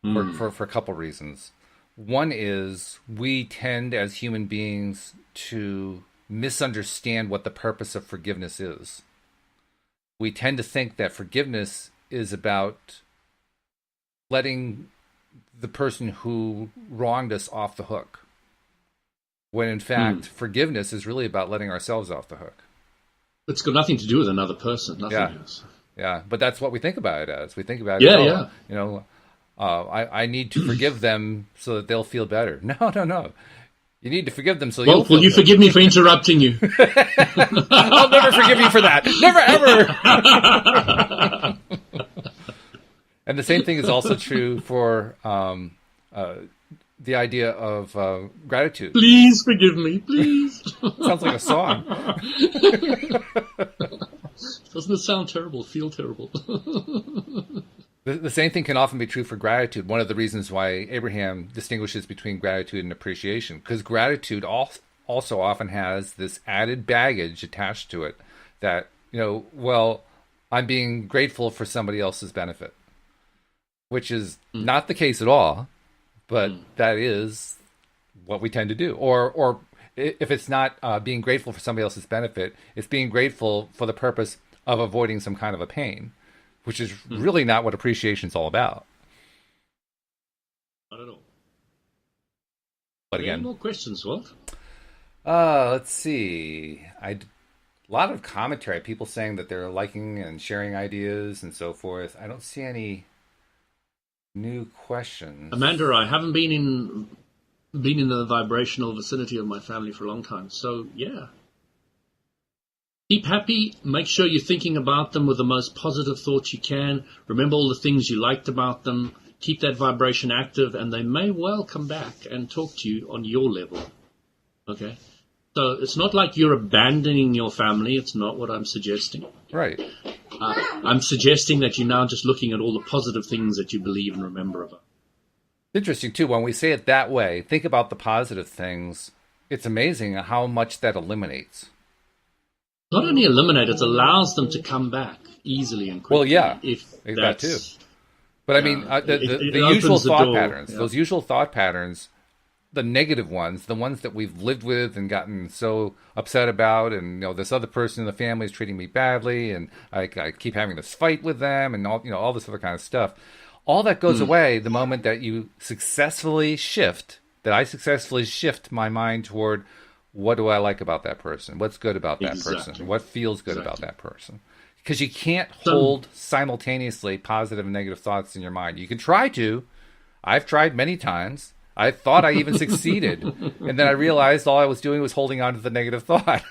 for a couple reasons. One is we tend as human beings to misunderstand what the purpose of forgiveness is. We tend to think that forgiveness is about letting the person who wronged us off the hook, when in fact forgiveness is really about letting ourselves off the hook. It's got nothing to do with another person, nothing else. Yeah, but that's what we think about it as. We think about it, I need to forgive them so that they'll feel better. No. You need to forgive them so you'll feel will you better. Forgive me for interrupting you? I'll never forgive you for that. Never, ever. And the same thing is also true for the idea of gratitude. Please forgive me, please. Sounds like a song. Doesn't it sound terrible? Feel terrible. The same thing can often be true for gratitude. One of the reasons why Abraham distinguishes between gratitude and appreciation, because gratitude also often has this added baggage attached to it that, I'm being grateful for somebody else's benefit, which is not the case at all, but that is what we tend to do. Or if it's not being grateful for somebody else's benefit, it's being grateful for the purpose of avoiding some kind of a pain, which is really not what appreciation is all about. Not at all. But again, any more questions, Walt? Let's see. A lot of commentary, people saying that they're liking and sharing ideas and so forth. I don't see any new questions. Amanda, I haven't been in the vibrational vicinity of my family for a long time, so yeah. Keep happy. Make sure you're thinking about them with the most positive thoughts you can. Remember all the things you liked about them. Keep that vibration active, and they may well come back and talk to you on your level. Okay? So it's not like you're abandoning your family. It's not what I'm suggesting. Right. I'm suggesting that you're now just looking at all the positive things that you believe and remember about. Interesting, too. When we say it that way, think about the positive things. It's amazing how much that eliminates. Not only eliminate, it allows them to come back easily and quickly. Well, yeah, if that too. But I mean, the usual thought patterns, those usual thought patterns, the negative ones, the ones that we've lived with and gotten so upset about, and this other person in the family is treating me badly, and I keep having this fight with them, and all this other kind of stuff. All that goes away the moment that I successfully shift my mind toward what do I like about that person, what's good about that person, what feels good about that person. Because you can't hold simultaneously positive and negative thoughts in your mind. You can try to. I've tried many times. I thought I even succeeded. And then I realized all I was doing was holding on to the negative thought.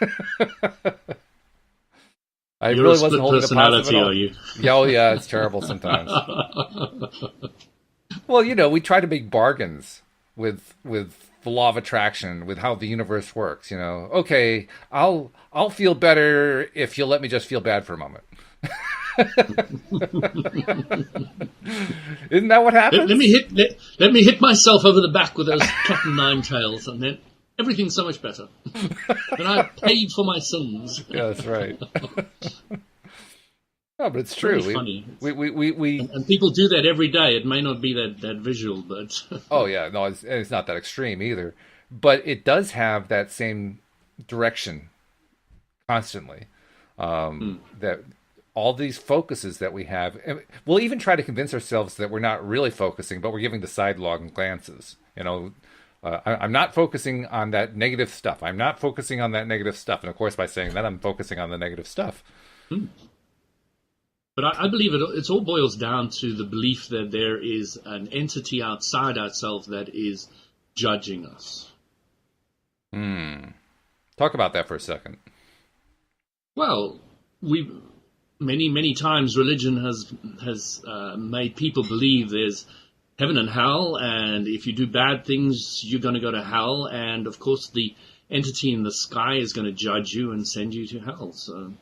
I You're really wasn't holding the positive at all. Are you? Oh, yeah, it's terrible sometimes. Well, we try to make bargains with the law of attraction, with how the universe works. Okay, I'll feel better if you'll let me just feel bad for a moment. Isn't that what happens? Let me hit myself over the back with those cat and nine tails, and then everything's so much better. Then I paid for my sins. Yeah, that's right. No, but it's true. Funny. We and people do that every day. It may not be that visual, but oh yeah, no, it's not that extreme either. But it does have that same direction constantly. That all these focuses that we have, and we'll even try to convince ourselves that we're not really focusing, but we're giving the sidelong glances. I'm not focusing on that negative stuff. I'm not focusing on that negative stuff. And of course, by saying that, I'm focusing on the negative stuff. But I believe it all boils down to the belief that there is an entity outside ourselves that is judging us. Talk about that for a second. Well, many times religion has made people believe there's heaven and hell, and if you do bad things, you're going to go to hell, and of course the entity in the sky is going to judge you and send you to hell. So,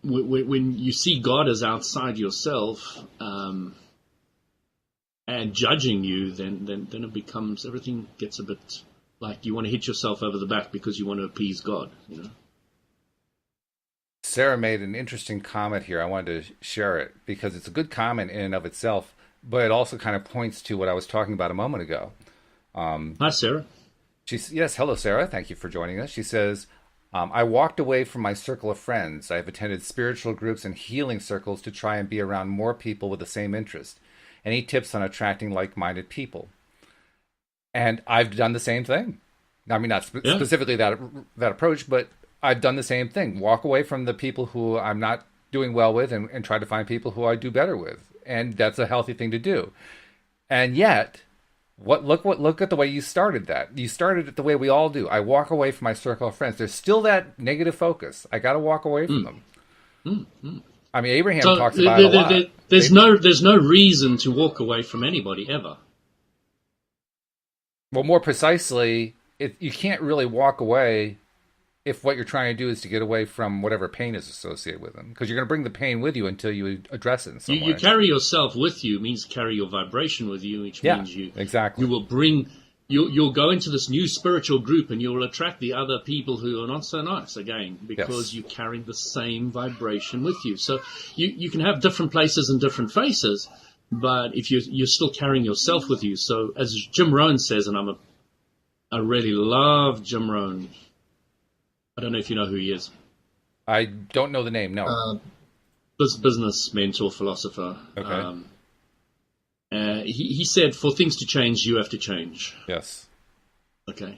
when you see God as outside yourself and judging you, then it becomes, everything gets a bit like you want to hit yourself over the back because you want to appease God. Sarah made an interesting comment here. I wanted to share it because it's a good comment in and of itself, but it also kind of points to what I was talking about a moment ago. Hi, Sarah. Yes, hello, Sarah. Thank you for joining us. She says, I walked away from my circle of friends. I have attended spiritual groups and healing circles to try and be around more people with the same interest. Any tips on attracting like-minded people? And I've done the same thing. I mean, not specifically that approach, but I've done the same thing. Walk away from the people who I'm not doing well with and try to find people who I do better with. And that's a healthy thing to do. And yet, look at the way you started that. You started it the way we all do. I walk away from my circle of friends. There's still that negative focus. I got to walk away from them. I mean, Abraham talks about it a lot. There's no reason to walk away from anybody ever. Well, more precisely, you can't really walk away if what you're trying to do is to get away from whatever pain is associated with them, because you're going to bring the pain with you until you address it in some way. You carry yourself with you means carry your vibration with you, which means you will bring. You'll go into this new spiritual group and you'll attract the other people who are not so nice again because you carry the same vibration with you. So you can have different places and different faces, but if you're still carrying yourself with you. So as Jim Rohn says, and I really love Jim Rohn. I don't know if you know who he is. I don't know the name, no. Business mentor, philosopher. Okay. He said, for things to change, you have to change. Yes. Okay.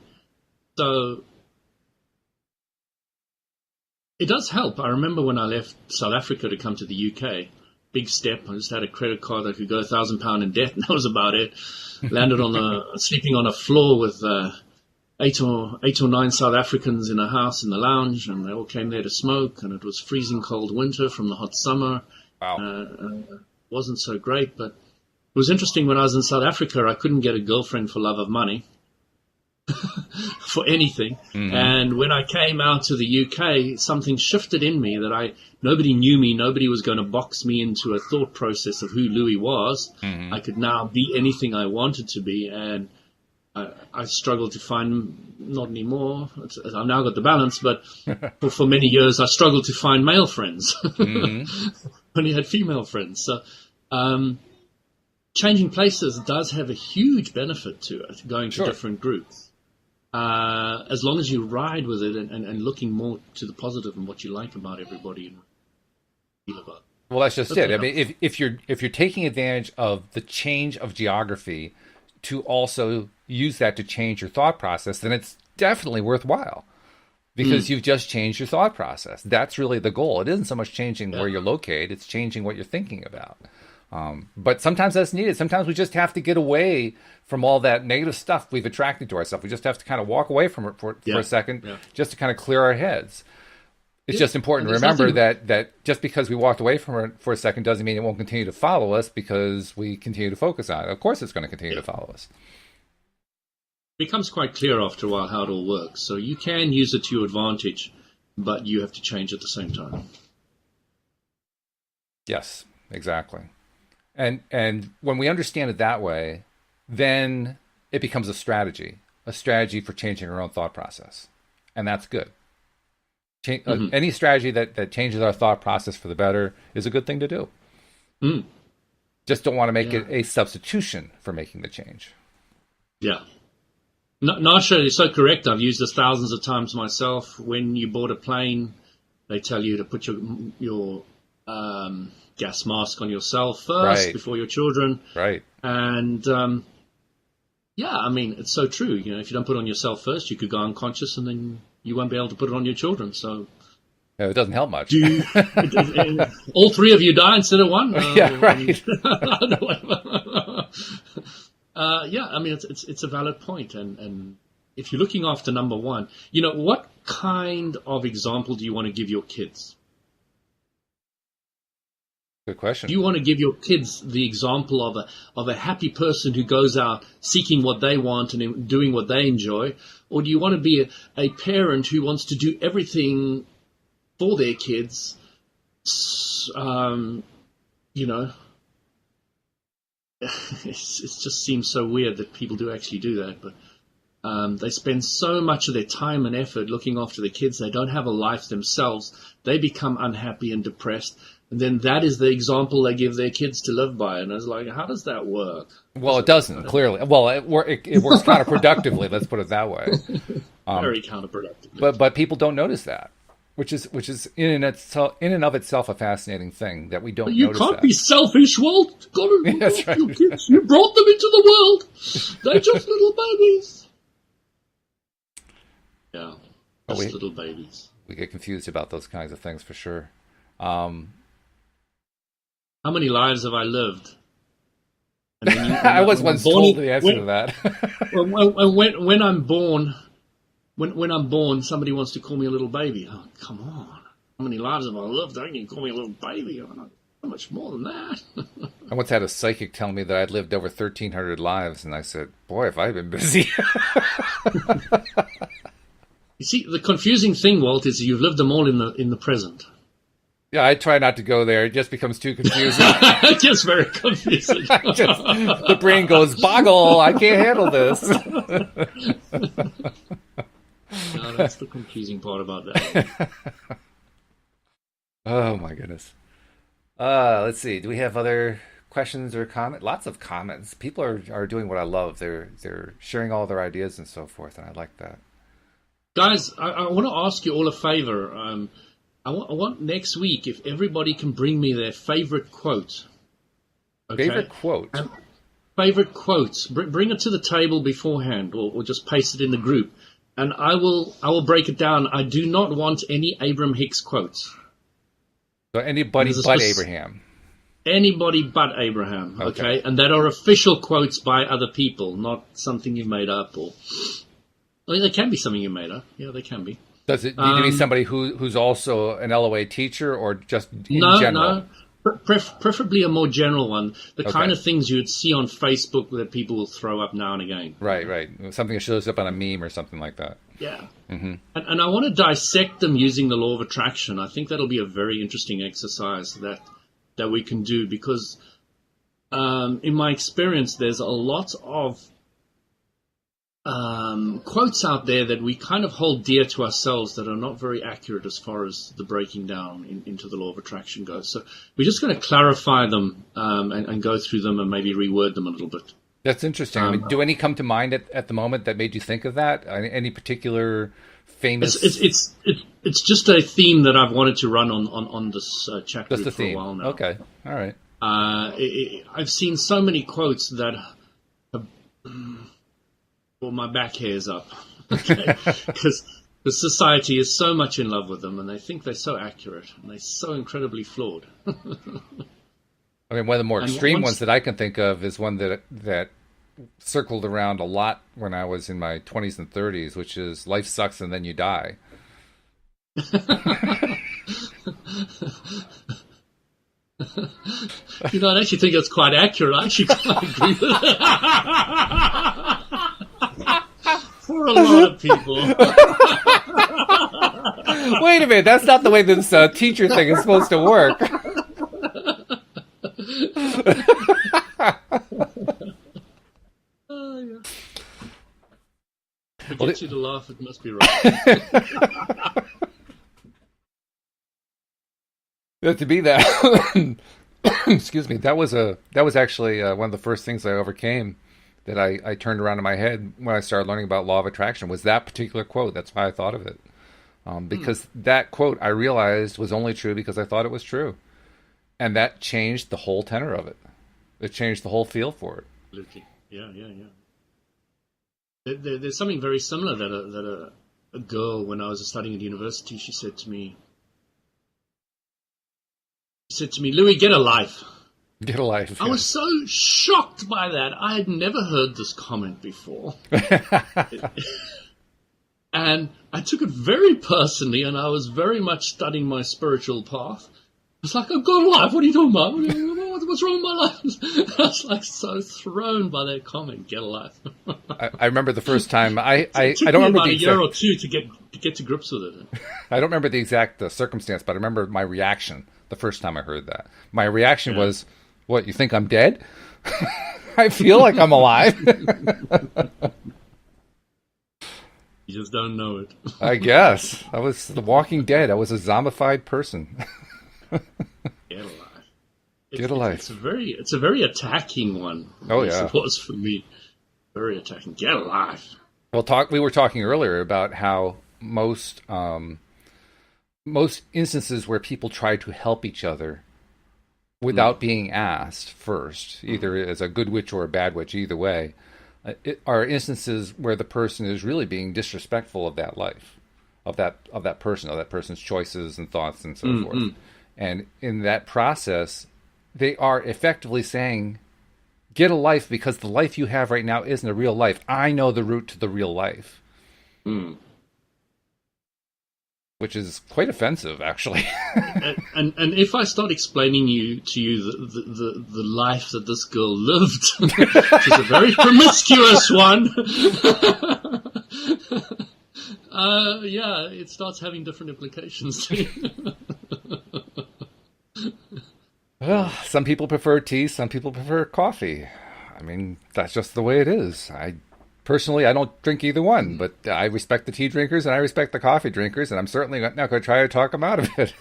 So it does help. I remember when I left South Africa to come to the UK, big step. I just had a credit card that could go £1,000 in debt, and that was about it. Landed sleeping on a floor with eight or nine South Africans in a house in the lounge, and they all came there to smoke, and it was freezing cold winter from the hot summer. Wow. Wasn't so great, but it was interesting. When I was in South Africa, I couldn't get a girlfriend for love of money. for anything. Mm-hmm. And when I came out to the UK, something shifted in me that nobody knew me. Nobody was going to box me into a thought process of who Louis was. Mm-hmm. I could now be anything I wanted to be. And I struggled to find, not anymore, I've now got the balance, but for many years I struggled to find male friends. Mm-hmm. Only had female friends. So changing places does have a huge benefit to it, going to different groups. As long as you ride with it and looking more to the positive and what you like about everybody and feel about. Well, that's just it. I mean, if you're taking advantage of the change of geography to also use that to change your thought process, then it's definitely worthwhile, because you've just changed your thought process. That's really the goal. It isn't so much changing where you're located; it's changing what you're thinking about. But sometimes that's needed. Sometimes we just have to get away from all that negative stuff we've attracted to ourselves. We just have to kind of walk away from it for a second, just to kind of clear our heads. It's just important to remember that just because we walked away from it for a second doesn't mean it won't continue to follow us, because we continue to focus on it. Of course it's going to continue to follow us. It becomes quite clear after a while how it all works. So you can use it to your advantage, but you have to change at the same time. Yes, exactly. And when we understand it that way, then it becomes a strategy for changing our own thought process. And that's good. Any strategy that changes our thought process for the better is a good thing to do. Just don't want to make it a substitution for making the change. Yeah. Nasha is so correct. I've used this thousands of times myself. When you board a plane, they tell you to put your gas mask on yourself first before your children. Right. And I mean, it's so true. You know, if you don't put it on yourself first, you could go unconscious, and then you won't be able to put it on your children. So it doesn't help much. All three of you die instead of one. Right. I mean, it's a valid point. And if you're looking after number one, you know, what kind of example do you want to give your kids? Good question. Do you want to give your kids the example of a happy person who goes out seeking what they want and doing what they enjoy? Or do you want to be a parent who wants to do everything for their kids? You know, it just seems so weird that people do actually do that. But they spend so much of their time and effort looking after their kids. They don't have a life themselves. They become unhappy and depressed. And then that is the example they give their kids to live by. And I was like, how does that work? Well, it doesn't, clearly. Well, it works counterproductively, let's put it that way. Very counterproductive. But people don't notice that, which is in and of itself a fascinating thing that we don't notice. You can't be selfish, Walt. That's right. Your kids. You brought them into the world. They're just little babies. Yeah, just little babies. We get confused about those kinds of things for sure. How many lives have I lived? I was once told the answer to that. when I'm born, when I'm born, somebody wants to call me a little baby. Oh, come on! How many lives have I lived? Don't you call me a little baby? How much more than that? I once had a psychic tell me that I'd lived over 1,300 lives, and I said, "Boy, have I been busy." You see, the confusing thing, Walt, is you've lived them all in the present. Yeah, I try not to go there. It just becomes too confusing. It gets very confusing. The brain goes, boggle, I can't handle this. No, that's the confusing part about that. Oh, my goodness. Let's see. Do we have other questions or comments? Lots of comments. People are doing what I love. They're sharing all their ideas and so forth, and I like that. Guys, I want to ask you all a favor. I want next week if everybody can bring me their favorite quote. Okay? Favorite quote? Favorite quotes. Bring it to the table beforehand, or just paste it in the group, and I will break it down. I do not want any Abraham Hicks quotes. So anybody but Abraham. Anybody but Abraham. Okay, and that are official quotes by other people, not something you made up. Or I mean, they can be something you made up. Yeah, they can be. Does it need to be somebody who's also an LOA teacher, or just in general? Preferably a more general one, the Okay. kind of things you would see on Facebook that people will throw up now and again. Right. Something that shows up on a meme or something like that. Yeah. And I want to dissect them using the law of attraction. I think that'll be a very interesting exercise that we can do because in my experience, there's a lot of quotes out there that we kind of hold dear to ourselves that are not very accurate as far as the breaking down into the law of attraction goes. So we're just going to clarify them and go through them and maybe reword them a little bit. That's interesting. I mean, do any come to mind at the moment that made you think of that? Any particular famous? It's just a theme that I've wanted to run on this chat Just group a for a theme. while now. Okay, all right. I've seen so many quotes that have, well, my back hairs up because the society is so much in love with them and they think they're so accurate and they're so incredibly flawed. I mean, one of the more extreme ones that I can think of is one that circled around a lot when I was in my 20s and 30s, which is life sucks and then you die. You know, I actually think that's quite accurate. I actually quite agree with that. For a lot of people. Wait a minute, that's not the way this teacher thing is supposed to work. Oh, yeah. To get you to laugh, it must be right. To be that, excuse me, that was actually one of the first things I overcame that I turned around in my head when I started learning about law of attraction was that particular quote. That's why I thought of it. Because that quote I realized was only true because I thought it was true. And that changed the whole tenor of it. It changed the whole feel for it. Absolutely. Yeah. There's something very similar that a girl, when I was studying at university, she said to me, Louis, get a life. Get a life. I was so shocked by that. I had never heard this comment before. And I took it very personally, and I was very much studying my spiritual path. It's like, I've got a life. What are you talking about? What's wrong with my life? I was like so thrown by that comment. Get a life. I remember the first time. It took I don't me remember about the a year exact, or two to get to grips with it. I don't remember the exact circumstance, but I remember my reaction the first time I heard that. My reaction was, "What? You think I'm dead? I feel like I'm alive." You just don't know it. I guess I was The Walking Dead. I was a zombified person. Get a life. Get a life. It's a very attacking one. Oh, Yes, yeah. it was for me. Very attacking. Get a life. Well, we were talking earlier about how most instances where people try to help each other without being asked first, either as a good witch or a bad witch, either way, are instances where the person is really being disrespectful of that life, of that person's choices and thoughts and so forth. And in that process, they are effectively saying, get a life because the life you have right now isn't a real life. I know the route to the real life. Which is quite offensive, actually. and if I start explaining to you the life that this girl lived, which is a very promiscuous one, it starts having different implications. Well, some people prefer tea, some people prefer coffee. I mean, that's just the way it is. Personally, I don't drink either one, but I respect the tea drinkers and I respect the coffee drinkers, and I'm certainly not going to try to talk them out of it.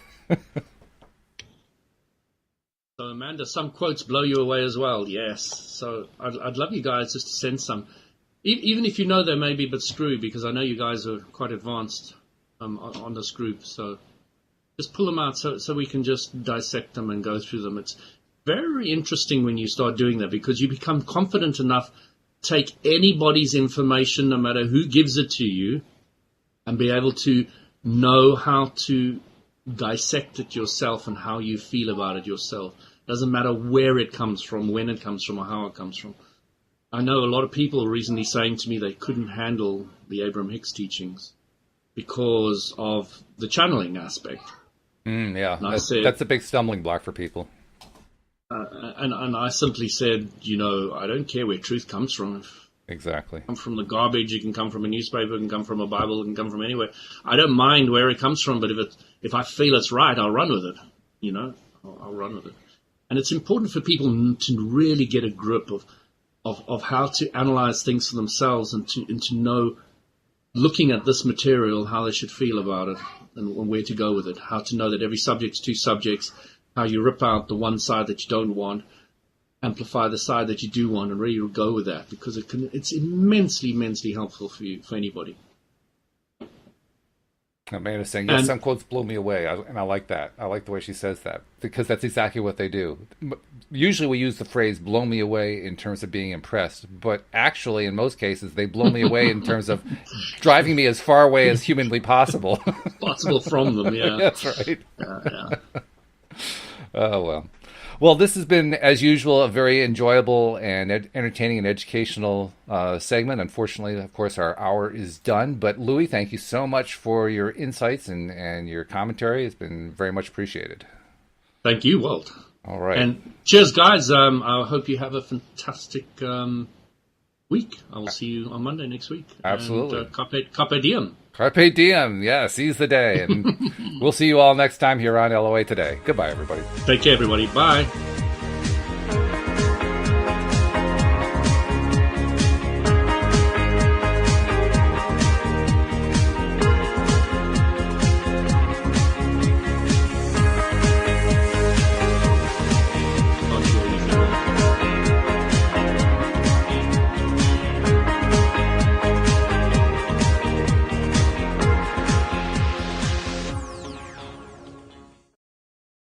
So, Amanda, some quotes blow you away as well. Yes. So I'd love you guys just to send some, even if you know they may be a bit screwy, because I know you guys are quite advanced on this group. So just pull them out so we can just dissect them and go through them. It's very interesting when you start doing that because you become confident enough to take anybody's information, no matter who gives it to you, and be able to know how to dissect it yourself and how you feel about it yourself. Doesn't matter where it comes from, when it comes from, or how it comes from. I know a lot of people recently saying to me they couldn't handle the Abraham Hicks teachings because of the channeling aspect. Yeah, And I said, that's a big stumbling block for people. And I simply said, I don't care where truth comes from. Exactly. It can come from the garbage, it can come from a newspaper, it can come from a Bible, it can come from anywhere. I don't mind where it comes from, but if I feel it's right, I'll run with it. I'll run with it. And it's important for people to really get a grip of how to analyze things for themselves and to know, looking at this material, how they should feel about it and where to go with it, how to know that every subject's two subjects, how you rip out the one side that you don't want, amplify the side that you do want, and really go with that, because it's immensely, immensely helpful for anybody. Amanda's saying, yes, some quotes blow me away, and I like that. I like the way she says that, because that's exactly what they do. Usually we use the phrase blow me away in terms of being impressed, but actually in most cases they blow me away in terms of driving me as far away as humanly possible. Possible from them, yeah. That's right. Yeah. Oh, well. Well, this has been, as usual, a very enjoyable and entertaining and educational segment. Unfortunately, of course, our hour is done. But, Louis, thank you so much for your insights and your commentary. It's been very much appreciated. Thank you, Walt. All right. And cheers, guys. I hope you have a fantastic week. I will see you on Monday next week. Absolutely. And, carpe diem. Carpe diem. Yeah, seize the day. And we'll see you all next time here on LOA Today. Goodbye, everybody. Take care, everybody. Bye.